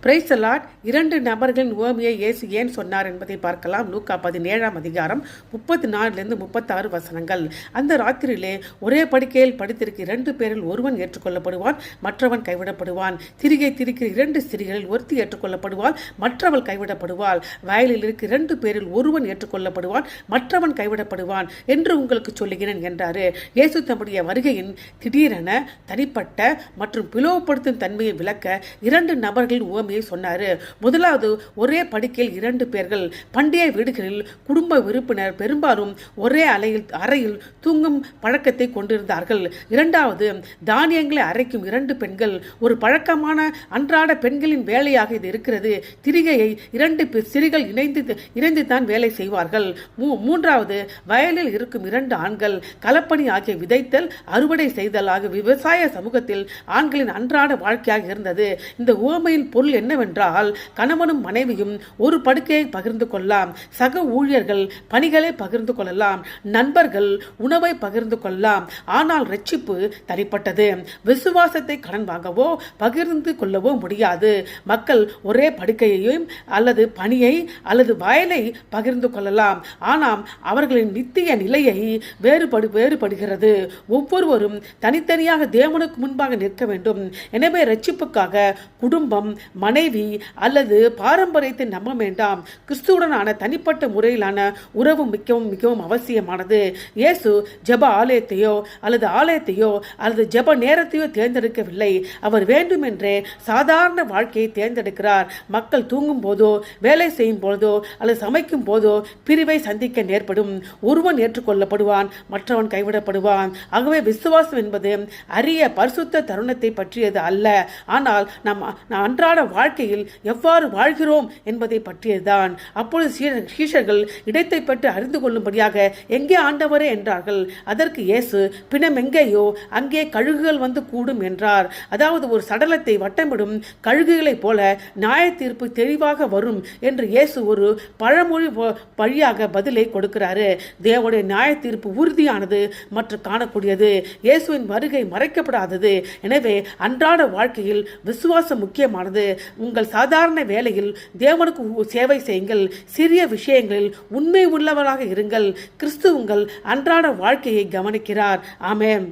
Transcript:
Praise the Lord. 2 நபர்களின் உவமையை இயேசு ஏன் சொன்னார் என்பதை பார்க்கலாம். லூக்கா 17ஆம் அதிகாரம் 34 36 வசனங்கள். அந்த ராத்திரியிலே ஒரே படுக்கையில் படுத்திருக்கிற 2 பேரில் ஒருவன் ஏற்றுக்கொள்ளப்படுவான், மற்றவன் கைவிடப்படுவான். திரிகை திரிக்கிற 2 ஸ்திரீகளில் ஒருத்தி ஏற்றுக்கொள்ளப்படுவாள், மற்றவள் கைவிடப்படுவாள். வயலில் இருக்கிற 2 பேரில் ஒருவன் ஏற்றுக்கொள்ளப்படுவான், மற்றவன் கைவிடப்படுவான் என்று உங்களுக்கு சொல்லுகிறேன் என்றாரு. இயேசு தம்முடைய வருகையின் திடீரென தனிப்பட்ட மற்றும் பிளவுபடுத்தும் தன்மையை விளக்க 2 நபர்களின் உவமையை சொன்னாரு. முதலாவது, ஒரே படுக்கையில் 2 பேர்கள். பண்டைய வீடுகளில் குடும்ப உறுப்பினர் பெரும்பாலும் ஒரே அறையில் தூங்கும் பழக்கத்தை கொண்டிருந்தார்கள். இரண்டாவது, தானியங்களை அரைக்கும் 2 பெண்கள். ஒரு பழக்கமான அன்றாட பெண்களின் வேலையாக இது இருக்கிறது. திரிகையை 2 ஸ்திரீகள் இணைந்து தான் வேலை செய்வார்கள். மூன்றாவது, வயலில் இருக்கும் 2 ஆண்கள். களப்பணி ஆகிய விதைத்தல், அறுவடை செய்தல் ஆகிய விவசாய சமூகத்தில் ஆண்களின் அன்றாட வாழ்க்கையாக இருந்தது. இந்த உவமையின் பொருள் என்னவென்றால், கணவனும் மனைவியும் ஒரு படுக்கையை பகிர்ந்து கொள்ளலாம், சக ஊழியர்கள் பணிகளை பகிர்ந்து கொள்ளலாம், நண்பர்கள் உணவை பகிர்ந்து கொள்ளலாம். ஆனால் ரட்சிப்பு தனிப்பட்டது. விசுவாசத்தை கடன் வாங்கவோ பகிர்ந்து கொள்ளவோ முடியாது. மக்கள் ஒரே படுக்கையையும் அல்லது பணியை அல்லது வயலை பகிர்ந்து கொள்ளலாம், ஆனால் அவர்களின் நித்திய நிலையை வேறுபடுகிறது. ஒவ்வொருவரும் தனித்தனியாக தேவனுக்கு முன்பாக நிற்க வேண்டும். எனவே ரட்சிப்புக்காக குடும்பம், மனைவி அல்லது பாரம்பரியத்தை நம்ப வேண்டாம். கிறிஸ்துவுடனான தனிப்பட்ட முறையிலான உறவு மிகவும் அவசியமானது. இயேசு ஜெப ஆலயத்தையோ அல்லது ஜெப நேரத்தையோ தேர்ந்தெடுக்கவில்லை. அவர் வேண்டுமென்றே சாதாரண வாழ்க்கையை தேர்ந்தெடுக்கிறார். மக்கள் தூங்கும் போதோ, வேலை செய்யும் போதோ அல்லது சமைக்கும் போதோ பிரிவை சந்திக்க நேர்படும். ஒருவன் ஏற்றுக்கொள்ளப்படுவான், மற்றவன் கைவிடப்படுவான். ஆகவே விசுவாசம் என்பது அரிய பரிசுத்த தருணத்தை பற்றியது அல்ல, ஆனால் நம் அன்றாட வாழ்க்கையில் எவ்வாறு வாழ்கிறோம் என்பதை பற்றியதுதான். அப்பொழுது சீஷர்கள் இடத்தை பற்றி அறிந்து கொள்ளும்படியாக, எங்கே ஆண்டவரே என்றார்கள். அதற்கு இயேசு, பிணம் எங்கேயோ அங்கே கழுகுகள் வந்து கூடும் என்றார். அதாவது ஒரு சடலத்தை வட்டமிடும் கழுகுகளைப் போல நியாய தீர்ப்பு தெளிவாக வரும் என்று இயேசு ஒரு பழமொழி வழியாக பதிலை கொடுக்கிறாரு. தேவனுடைய நியாய தீர்ப்பு உறுதியானது மற்றும் காணக்கூடியது. இயேசுவின் வருகை மறைக்கப்படாதது. எனவே அன்றாட வாழ்க்கையில் விசுவாசம் முக்கியமானது. உங்கள் சாதாரண வேலையில் தேவனுக்கு சேவை செய்யுங்கள். சிறிய விஷயங்களில் உண்மை உள்ளவராக இருங்கள். கிறிஸ்து உங்கள் அன்றாட வாழ்க்கையை கவனிக்கிறார். ஆமென்.